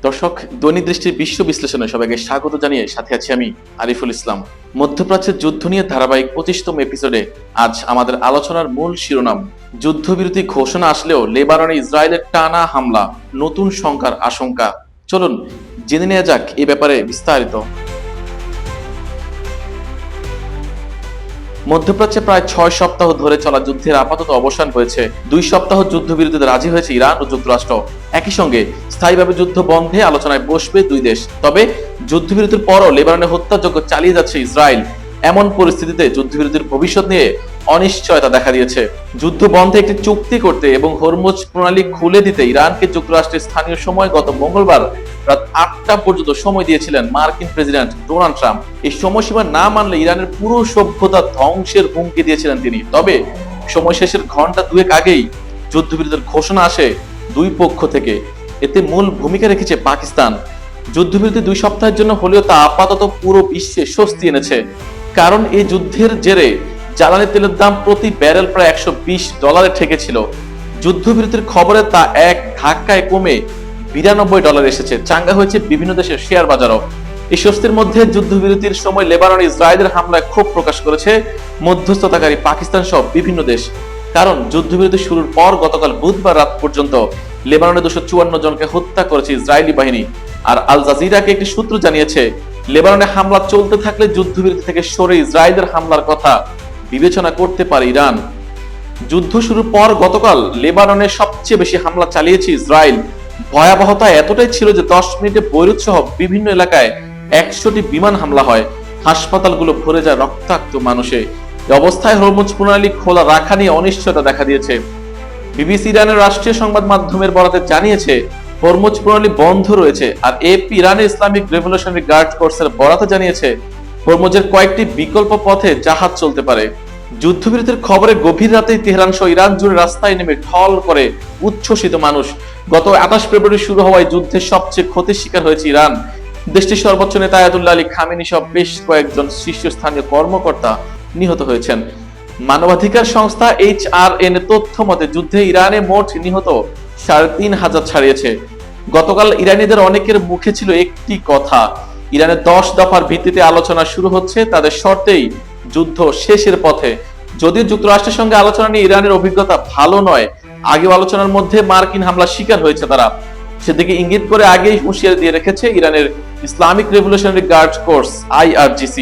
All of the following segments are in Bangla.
দর্শক, দৈনিক দৃষ্টির বিশ্ব বিশ্লেষণে সবাইকে স্বাগত জানিয়ে সাথে আছি আমি আরিফুল ইসলাম। মধ্যপ্রাচ্যের যুদ্ধ নিয়ে ধারাবাহিক 25তম এপিসোডে আজ আমাদের আলোচনার মূল শিরোনাম, যুদ্ধবিরতি ঘোষণা আসলেও লেবাননে ইসরায়েলের টানা হামলা, নতুন সংখ্যার আশঙ্কা। চলুন জেনে নেওয়া যাক এ ব্যাপারে বিস্তারিত। মধ্যপ্রাচ্যে প্রায় 6 সপ্তাহ ধরে চলা যুদ্ধের আপাতত অবসান হয়েছে। 2 সপ্তাহ যুদ্ধবিরতিতে রাজি হয়েছে ইরান ও যুক্তরাষ্ট্র। একই সঙ্গে স্থায়ীভাবে যুদ্ধ বন্ধে আলোচনায় বসবে দুই দেশ। তবে যুদ্ধবিরতির পরও লেবাননে হত্যাযজ্ঞ চালিয়ে যাচ্ছে ইসরায়েল। এমন পরিস্থিতিতে যুদ্ধবিরতির ভবিষ্যৎ নিয়ে অনিশ্চয়তা দেখা দিয়েছে। যুদ্ধ বন্ধে একটি চুক্তি করতে এবং হরমুজ প্রণালী খুলে দিতে ইরানকে যুক্তরাষ্ট্রের স্থানীয় সময় গত মঙ্গলবার রাত 8টা পর্যন্ত সময় দিয়েছিলেন মার্কিন প্রেসিডেন্ট ডোনাল্ড ট্রাম্প। এই সময়সীমা না মানলে ইরানের পুরো সভ্যতা ধ্বংসের হুমকি দিয়েছিলেন তিনি। তবে সময় শেষের ঘন্টা দুয়েক আগেই যুদ্ধবিরতির ঘোষণা আসে দুই পক্ষ থেকে। এতে মূল ভূমিকা রেখেছে পাকিস্তান। যুদ্ধবিরতি 2 সপ্তাহের জন্য হলেও তা আপাতত পুরো বিশ্বে স্বস্তি এনেছে। কারণ এই যুদ্ধের জেরে জ্বালানি তেলের দাম প্রতি ব্যারেল প্রায় $120 ঠেকেছিল। যুদ্ধবিরতির খবরে তা এক ধাক্কায় কমে $92 এসেছে। চাঙ্গা হয়েছে বিভিন্ন দেশের শেয়ার বাজারও। এই স্বস্তির মধ্যে যুদ্ধবিরতির সময় লেবাননে ইসরায়েলের হামলায় ক্ষোভ প্রকাশ করেছে মধ্যস্থতাকারী পাকিস্তান সহ বিভিন্ন দেশ। কারণ যুদ্ধবিরতি শুরুর পর গতকাল বুধবার রাত পর্যন্ত লেবাননে 254 জনকে হত্যা করেছে ইসরায়েলি বাহিনী। আর আল জাজিরাকে একটি সূত্র জানিয়েছে, লেবাননে হামলা চলতে থাকলে যুদ্ধবিরতি থেকে সরে ইসরায়েলের হামলার কথা বিবেচনা করতে পারে ইরান। যুদ্ধ শুরুর পর গতকাল লেবাননে সবচেয়ে বেশি হামলা চালিয়েছে ইসরায়েল। ভয়াবহতা এতটাই ছিল যে 10 মিনিটে বৈরুত সহ বিভিন্ন এলাকায় 100টি বিমান হামলা হয়। হাসপাতালগুলো ভরে যায় রক্তাক্ত মানুষে। এই অবস্থায় হরমুজ প্রণালী খোলা রাখা নিয়ে অনিশ্চয়তা দেখা দিয়েছে। বিবিসি ইরানের রাষ্ট্রীয় সংবাদ মাধ্যমের বরাতে জানিয়েছে হরমুজ প্রণালী বন্ধ রয়েছে। আর এপি ইরানের ইসলামিক রেভলিউশনারি গার্ড কোর্সের বরাতে জানিয়েছে হরমুজের কয়েকটি বিকল্প পথে জাহাজ চলতে পারে। যুদ্ধবিরতির খবরে গভীর রাতেই তেহরান সহ ইরান জুড়ে রাস্তায় নেমে ঢল করে উচ্ছ্বসিত মানুষ। গত 28 ফেব্রুয়ারি শুরু হওয়ায় যুদ্ধের সবচেয়ে ক্ষতির শিকার হয়েছে ইরান। দেশটির সর্বোচ্চ নেতা আয়াতুল্লাহ আলী খামেনি সহ বেশ কয়েকজন শীর্ষস্থানীয় কর্মকর্তা নিহত হয়েছেন। মানবাধিকার সংস্থা HRN তথ্য মতে যুদ্ধে ইরানে মোট নিহত 3500 ছাড়িয়েছে। গতকাল ইরানিদের অনেকের মুখে ছিল একটি কথা, ইরানের 10 দফার ভিত্তিতে আলোচনা শুরু হচ্ছে, তাদের শর্তেই যুদ্ধ শেষের পথে। যদিও যুক্তরাষ্ট্রের সঙ্গে আলোচনা নিয়ে ইরানের অভিজ্ঞতা ভালো নয়, আগেও আলোচনার মধ্যে মার্কিন হামলার শিকার হয়েছে তারা। সেদিকে ইঙ্গিত করে আগেই হুঁশিয়ারি দিয়ে রেখেছে ইরানের Islamic revolutionary guard corps IRGC।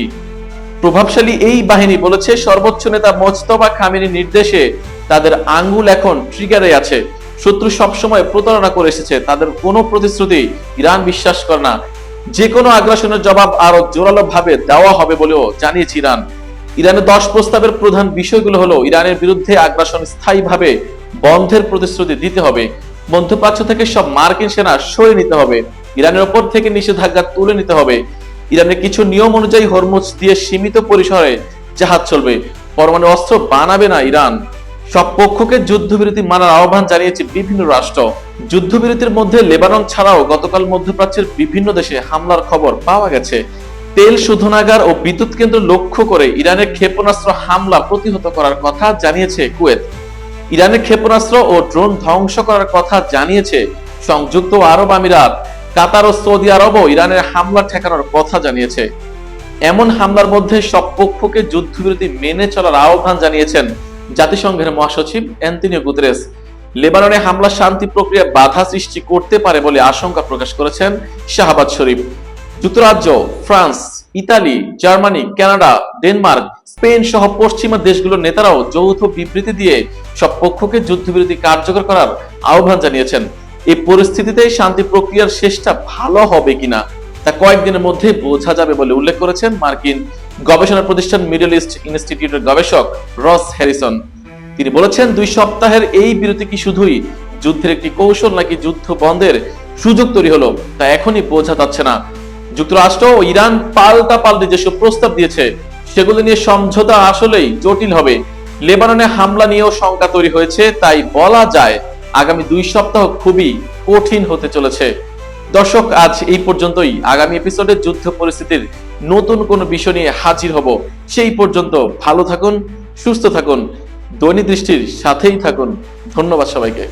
প্রভাবশালী এই বাহিনী বলেছে সর্বোচ্চ নেতা মোজতবা খামেনির নির্দেশে তাদের আঙ্গুল এখন ট্রিগারে আছে। শত্রু সবসময় প্রতারণা করে এসেছে, তাদের কোনো প্রতিশ্রুতি ইরান বিশ্বাস করে না। যে কোনো আগ্রাসনের জবাব আরো জোরালো ভাবে দেওয়া হবে বলেও জানিয়েছে ইরান। ইরানের 10 প্রস্তাবের প্রধান বিষয়গুলো হলো ইরানের বিরুদ্ধে আগ্রাসন স্থায়ীভাবে বন্ধের প্রতিশ্রুতি দিতে হবে, মধ্যপ্রাচ্য থেকে সব মার্কিন সেনা সরিয়ে নিতে হবে, ইরানের ওপর থেকে নিষেধাজ্ঞা তুলে নিতে হবে, ইরানের কিছু নিয়ম অনুযায়ী হরমুজ দিয়ে সীমিত পরিসরে জাহাজ চলবে, পরমাণু অস্ত্র বানাবে না ইরান। সব পক্ষকে যুদ্ধবিরতি মানার আহ্বান জানিয়েছে বিভিন্ন রাষ্ট্র। যুদ্ধবিরতির মধ্যে লেবানন ছাড়াও গতকাল মধ্যপ্রাচ্যের বিভিন্ন দেশে হামলার খবর পাওয়া গেছে। তেল শোধনাগার ও বিদ্যুৎ কেন্দ্র লক্ষ্য করে ইরানের ক্ষেপণাস্ত্র হামলা প্রতিহত করার কথা জানিয়েছে কুয়েত। ইরানের ক্ষেপণাস্ত্র ও ড্রোন ধ্বংস করার কথা জানিয়েছে সংযুক্ত আরব আমিরাত। কাতার ও সৌদি আরবও ইরানের হামলা ঠেকানোর কথা জানিয়েছে। এমন হামলার মধ্যে সব পক্ষকে যুদ্ধবিরতি মেনে চলার আহ্বান জানিয়েছেন জাতিসংঘের মহাসচিব অ্যান্তোনিও গুতেরেস। লেবাননে হামলা শান্তি প্রক্রিয়া বাধা সৃষ্টি করতে পারে বলে আশঙ্কা প্রকাশ করেছেন শাহবাজ শরীফ। যুক্তরাজ্য, France, Italy, Germany, Canada, Denmark, Spain সহ পশ্চিমা দেশগুলোর নেতারাও যৌথ বিবৃতি দিয়ে সব পক্ষকে যুদ্ধবিরতি কার্যকর করার আহ্বান জানিয়েছেন। এই পরিস্থিতিতে শান্তি প্রক্রিয়ার শেষটা ভালো হবে কিনা তা কয়েকদিনের মধ্যে বোঝা যাবে বলে উল্লেখ করেছেন মার্কিন গবেষণা প্রতিষ্ঠান মিডল ইস্ট ইনস্টিটিউটের গবেষক রস হ্যারিসন। তিনি বলেছেন 2 সপ্তাহের এই বিরতি কি শুধুই যুদ্ধের একটি কৌশল নাকি যুদ্ধ বন্ধের সুযোগ তৈরি হলো তা এখনই বোঝা যাচ্ছে না। যুক্তরাষ্ট্র ও ইরান পাল্টাপাল্টি যেসব প্রস্তাব দিয়েছে সেগুলো নিয়ে সমঝোতা আসলেই জটিল হবে। লেবাননে হামলা নিয়েও শঙ্কা তৈরি হয়েছে, তাই বলা যায় আগামী 2 সপ্তাহ খুবই কঠিন হতে চলেছে। দর্শক, আজ এই পর্যন্তই। আগামী এপিসোডে যুদ্ধ পরিস্থিতির নতুন কোনো বিষয় নিয়ে হাজির হব। সেই পর্যন্ত ভালো থাকুন, সুস্থ থাকুন, দৈনিক দৃষ্টির সাথেই থাকুন। ধন্যবাদ সবাইকে।